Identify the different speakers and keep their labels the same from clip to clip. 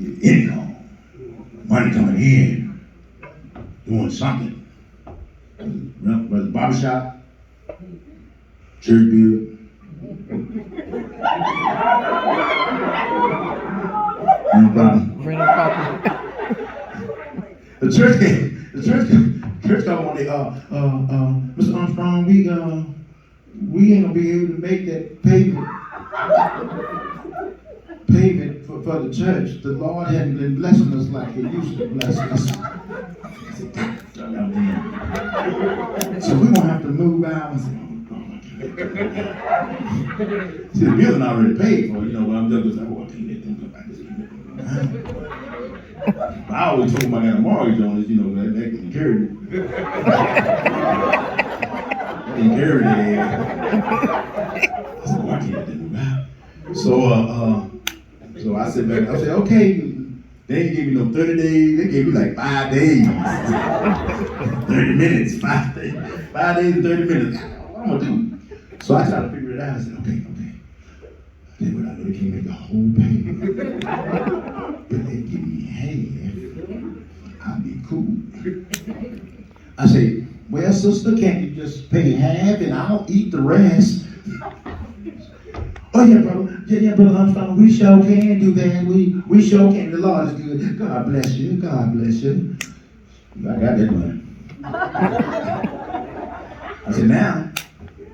Speaker 1: get income, money coming in, doing something. Whether barbershop, church build. No problem. The church called one day, Mr. Armstrong, we ain't gonna be able to make that payment for the church. The Lord hadn't been blessing us like He used to bless us. So we're gonna have to move out. See, the building already paid for, but I'm just like, oh, I can't let them come back. I always told them I got a mortgage on it, that can carry it. That can carry it. I said, oh, I can't let them move out. So I said back, I said, okay, they didn't give me no 30 days, they gave me like 5 days. 30 minutes, 5 days. 5 days and 30 minutes. What am I gonna do? So I tried to figure it out. I said, okay. Then when I know they can't make the whole payment, but they give me half, I'll be cool. I say, well, sister, can't you just pay half and I'll eat the rest? Oh yeah, brother. Yeah, brother Armstrong, we sure can do that. We sure can. The Lord is good. God bless you. God bless you. I got that money. I said, now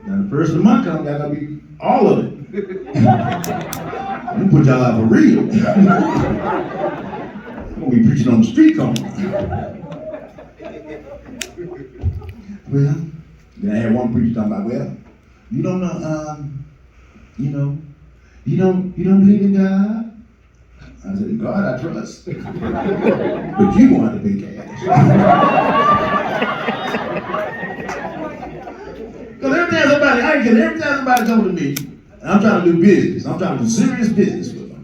Speaker 1: the first of the month comes, that's gonna be all of it. I'm gonna put y'all out for real. I'm gonna be preaching on the street corner. Well, then I had one preacher talking about, well, you don't know, you don't believe in God? I said, God, I trust. But you want to pay cash. Because every time somebody comes to me, and I'm trying to do business, I'm trying to do serious business with them.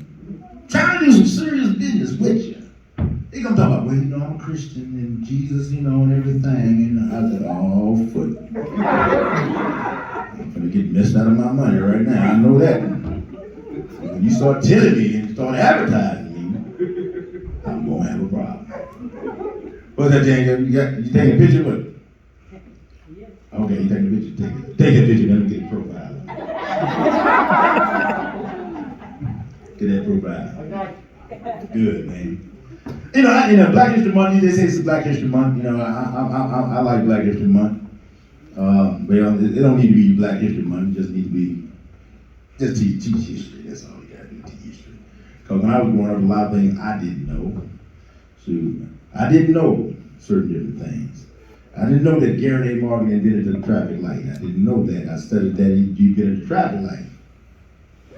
Speaker 1: Trying to do some serious business with you. They gonna talk about, well, I'm a Christian and Jesus, and everything. And I said, oh, foot. I'm gonna get messed out of my money right now. I know that. When you start telling me and start advertising me, I'm gonna have a problem. What's that, Jane? You taking a picture with it? Okay, you taking a picture. Take that picture, let me get the profile. Get that profile. Good, man. Black History Month, they say it's Black History Month. I like Black History Month. But it don't need to be Black History Month. It just need to be, teach history. That's all you gotta do, teach history. Because when I was growing up, a lot of things I didn't know. So I didn't know certain different things. I didn't know that Garrett A. Morgan invented the traffic light. I didn't know that. I studied that you get a traffic light.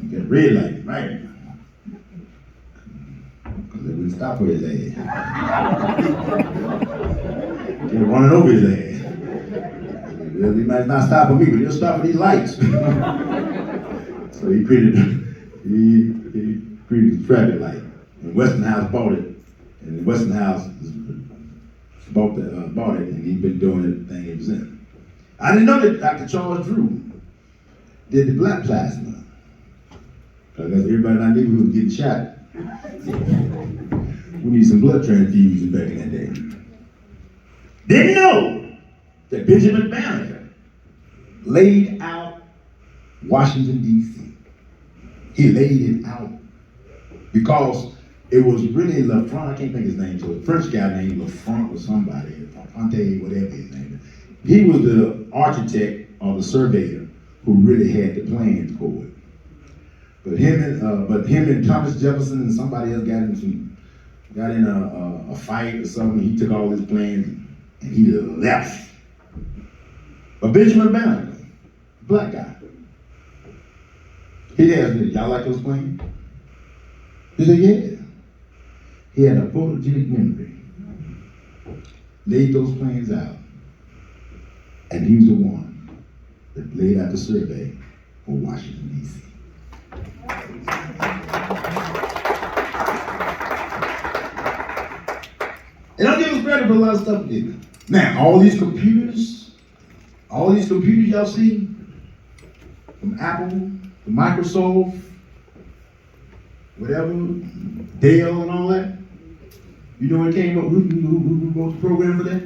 Speaker 1: You get a red light, right? Because they wouldn't stop for his ass. They're running over his ass. Well, he might not stop for me, but he'll stop for these lights. So he created the traffic light. And Westinghouse bought it. And Westinghouse bought it, and he's been doing it thing ever since. I didn't know that Dr. Charles Drew did the black plasma. Because everybody in our neighborhood was getting shot. We need some blood transfusions back in that day. Didn't know that Benjamin Banneker laid out Washington, D.C. He laid it out because it was really LaFront, I can't think his name, so a French guy named LaFront or somebody, Fonte, whatever his name is. He was the architect or the surveyor who really had the plans for it. But him and Thomas Jefferson and somebody else got in a fight or something. He took all his plans and he left. But Benjamin Banneker, black guy, he asked me, y'all like those plans? He said, yeah. He had a photogenic memory, laid those plans out, and he was the one that laid out the survey for Washington, D.C. They don't give us credit for a lot of stuff we did. Now, all these computers y'all see, from Apple, from Microsoft, whatever, Dell and all that, You know what came up? Who wrote the program for that?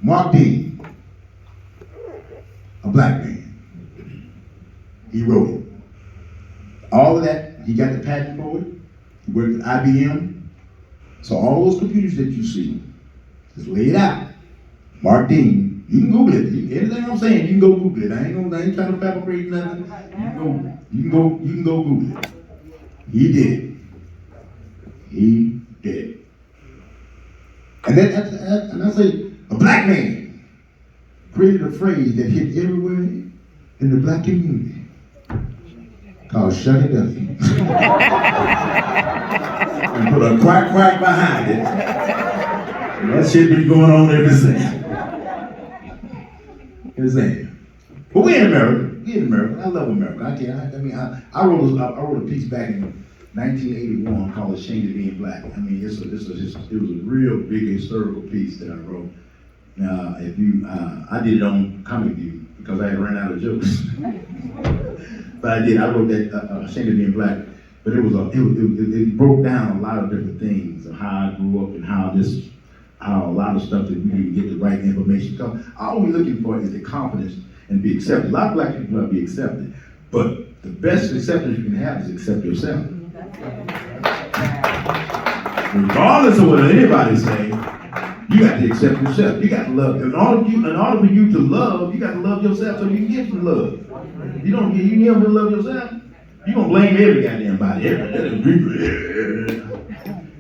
Speaker 1: Mark Dean, a black man. He wrote it. All of that, he got the patent for it. He worked at IBM. So all those computers that you see, just lay it out. Mark Dean, you can Google it. Anything I'm saying, you can go Google it. I ain't trying to fabricate nothing. You can go Google it. He did it. He did it. And I say, a black man created a phrase that hit everywhere in the black community called Shucky Ducky. And put a quack quack behind it. And that shit been going on ever since. But we're in America. We're in America. I love America. I wrote a piece back in 1981 called "Ashamed of Being Black." I mean, it was a real big historical piece that I wrote. Now, I did it on Comic View because I had run out of jokes. But I wrote that "Ashamed of Being Black." But it broke down a lot of different things of how I grew up and how a lot of stuff that we didn't get the right information. So all we're looking for is the confidence and be accepted. A lot of black people want to be accepted, but the best acceptance you can have is accept yourself. Regardless of what anybody say, you got to accept yourself. You got to love. In order for you to love, you got to love yourself so you can give some love. You never love yourself, you gonna blame every goddamn body.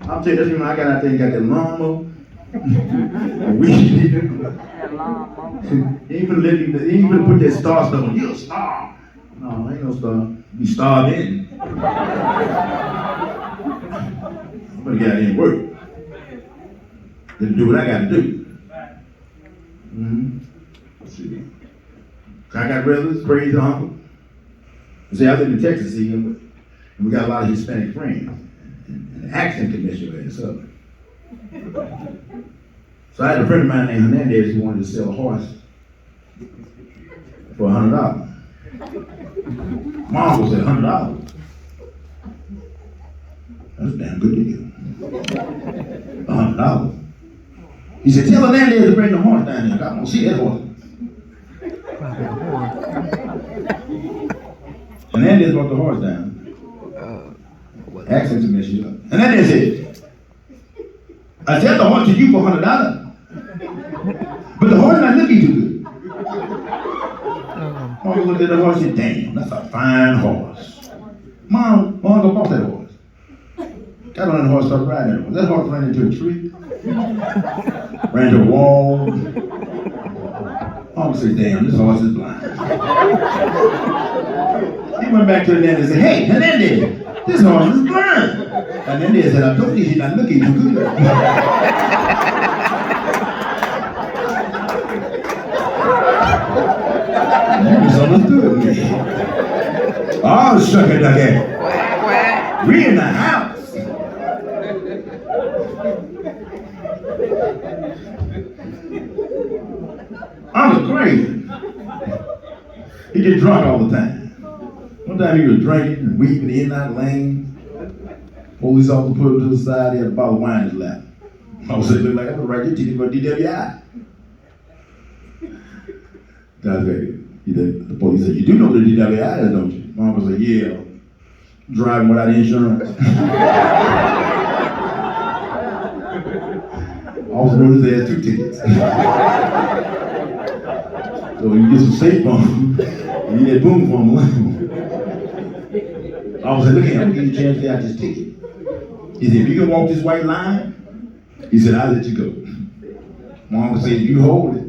Speaker 1: I'll tell you, that's when I got out there and got that lawnmower. We ain't gonna put that star stuff on. You're a star. No, ain't no star. You starved in. I'm gonna get out here and work. Then do what I gotta do. Let's see. I got relatives, crazy uncle. See, I live in Texas, and we got a lot of Hispanic friends. And the accent can mess your ass up. So I had a friend of mine named Hernandez who wanted to sell a horse for $100. My uncle said, $100? That's a damn good deal. $100. He said, tell Hernandez to bring the horse down here. I want to see that horse. Hernandez brought the horse down. Accent to mess you up. Hernandez said, I sell the horse to you for $100. But the horse not looking too good. Uncle looked at the horse and said, damn, that's a fine horse. Mom, Uncle bought that horse. Got on that horse, started riding that horse. That horse ran into a tree. Ran to a wall. Uncle said, damn, this horse is blind. He went back to Hernandez and said, hey, Hernandez, this horse is blind. Hernandez said, I told you he's not looking too good. You misunderstood me. Oh, Shucky Ducky. We in the house. I was crazy. He get drunk all the time. One time he was drinking and weeping in and out of lanes. Police officer put him to the side, he had a bottle of wine in his lap. I was looking like I was right there ticket for DWI. The police said, you do know what the DWI is, don't you? Mom was like, yeah, driving without insurance. Officer wrote his ass 2 tickets. So you get some safe on, you need that boom for him. Officer said, look here, I'm gonna give you a chance to get out this ticket. He said, if you can walk this white line, he said, I'll let you go. Mom said, you hold it.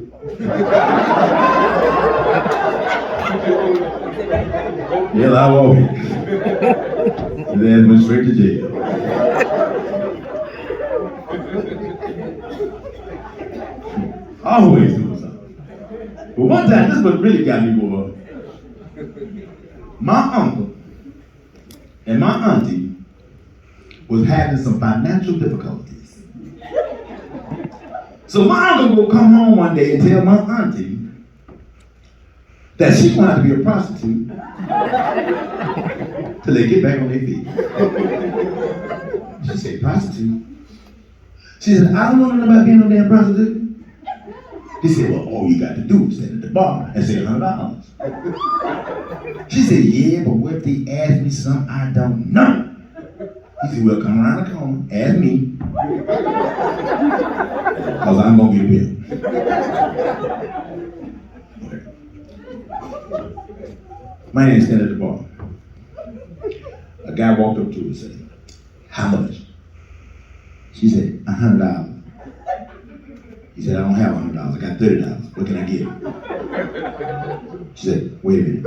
Speaker 1: Yeah, I walk it. His ass went straight to jail. Always doing something. But one time, this is what really got me, boy. My uncle and my auntie was having some financial difficulties. So my uncle will come home one day and tell my auntie that she wanted to be a prostitute till they get back on their feet. She said, prostitute? She said, I don't know nothing about being no damn prostitute. He said, well, all you got to do is stand at the bar and say $100. She said, yeah, but what if they ask me something I don't know? He said, well, come around the corner, ask me, because I'm going to get a bill. Okay. My name is standing at the bar. A guy walked up to her and said, how much? She said, $100. He said, I don't have $100, I got $30. What can I get? She said, wait a minute.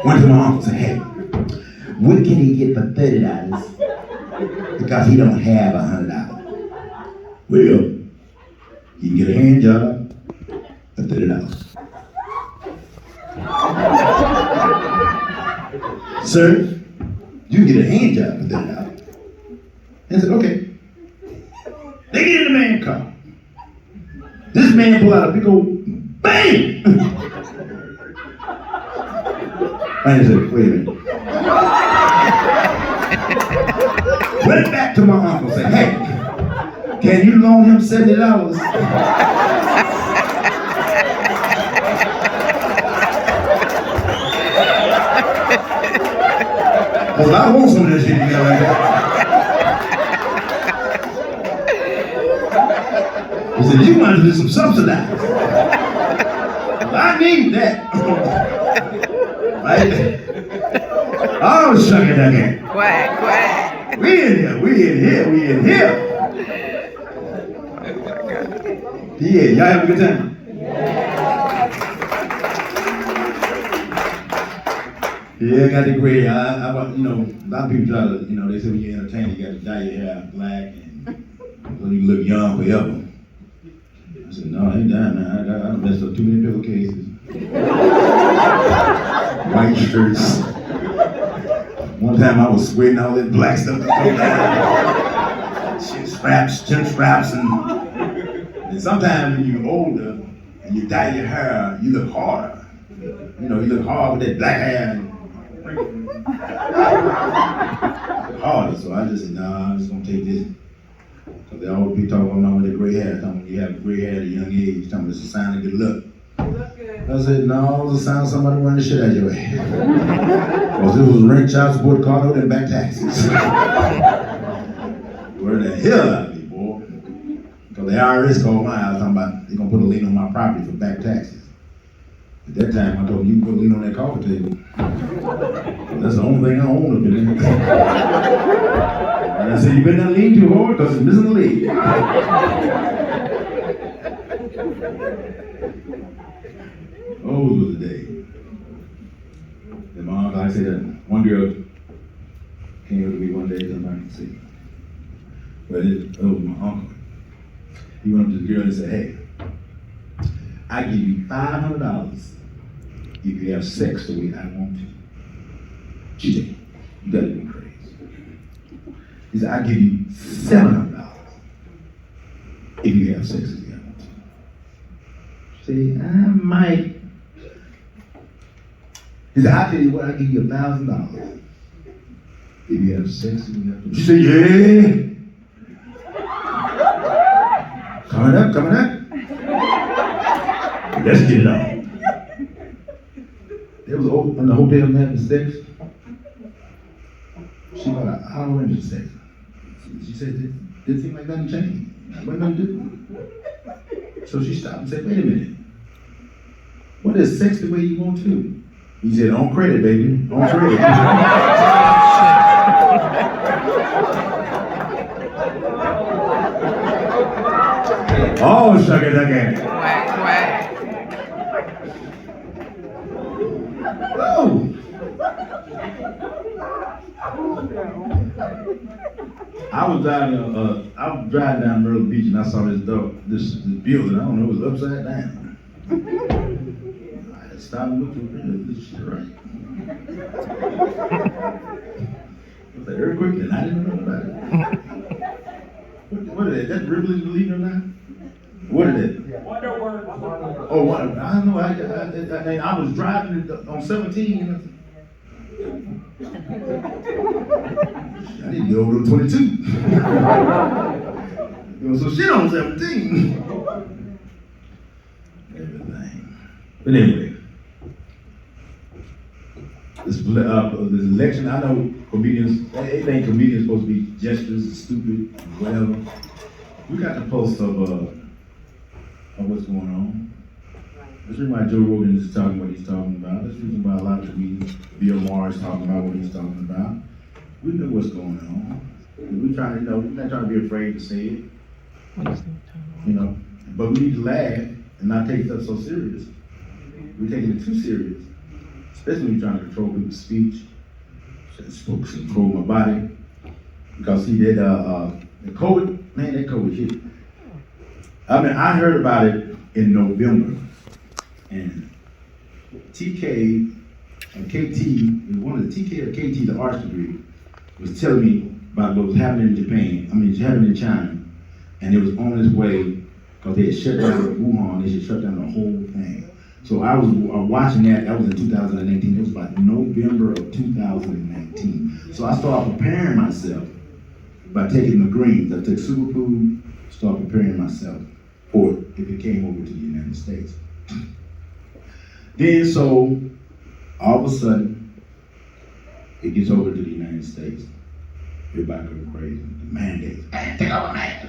Speaker 1: Went to my uncle and said, hey, what can he get for $30? Because he don't have $100. Well, you can get a hand job for $30. Sir, you can get a hand job for $30. And I said, okay. They get in the man's car. This man pulled out a big old bang! I said, wait a minute. Went back to my uncle and said, hey, can you loan him $70? Because I want some of this shit you got right there. He said, you want to do some subsidized. I need that. Right? Oh, Shucky Ducky.
Speaker 2: Quack, quack.
Speaker 1: We in here. Yeah, y'all have a good time? Yeah, I got the gray. I a lot of people try to, they say when you're entertaining, you got to dye your hair black and so you look young forever. I said, no, I ain't dying now. I messed up too many pillowcases. White shirts. One time I was sweating all that black stuff to come down. Chin straps, and sometimes when you're older and you dye your hair, you look harder. You look hard with that black hair. Harder, so I just said, I'm just gonna take this. Because they always be talking about with the gray hair, talking you have gray hair at a young age, talking it's a sign of good luck. I said, no, it's a sign of somebody running the shit out of your head. Because it was rent, child support, car note, and back taxes. Where the hell out of me, boy. Because the IRS called my house talking about they're gonna put a lien on my property for back taxes. At that time, I told them, you can put a lien on that coffee table. That's the only thing I own up in there. And I said, you better not lean too hard because it's missing a leg. Oh, it was a day. And my uncle, like I said, one girl came up to me one day and I could see. But it was my uncle. He went up to the girl and said, hey, I give you $500 if you have sex the way I want to. She said, you gotta be crazy. He said, I give you $700 if you have sex the way I want to. She said, I might. He said, I'll tell you what, I'll give you $1,000 if you have sex the way I want to. She said, yeah. Coming up. Let's get it on. It was in the hotel having sex. She got an hour into sex. She said, it didn't seem like nothing changed. What nothing different. So she stopped and said, wait a minute. What is sex the way you want to? He said, on credit, baby. On credit. Oh, Shucky Ducky.
Speaker 2: Quack, quack.
Speaker 1: Oh. I was driving down Myrtle Beach and I saw this building. I don't know, it was upside down. I had to stop and look for this shit right. It was an earthquake and I didn't know about it. What is that? That's Ripley's, believe it or not? What is it? Oh, what? I don't know. I was driving on 17. I need to get over to 22. So shit on 17. Everything. But anyway, this election, I know comedians, they think comedians supposed to be gestures, stupid, whatever. We got the pulse of what's going on. That's the reason why Joe Rogan is talking what he's talking about. That's the reason why a lot of comedians, Bill Maher is talking about what he's talking about. We know what's going on. We're trying to, we're not trying to be afraid to say it. But we need to laugh and not take stuff so serious. We're taking it too serious, especially when you're trying to control people's speech. Supposed to control my body. Because see that the COVID, man, that COVID hit. I mean, I heard about it in November, and TK and KT, one of the TK or KT, the arts degree, was telling me about what was happening in Japan. I mean, it's happening in China, and it was on its way because they had shut down Wuhan. They should shut down the whole thing. So I was watching that. That was in 2018. It was about November of 2019. So I started preparing myself by taking the greens. I took superfood, started preparing myself for it if it came over to the United States. Then so all of a sudden it gets over to the United States. Everybody go crazy. The mandates. Take off a mask.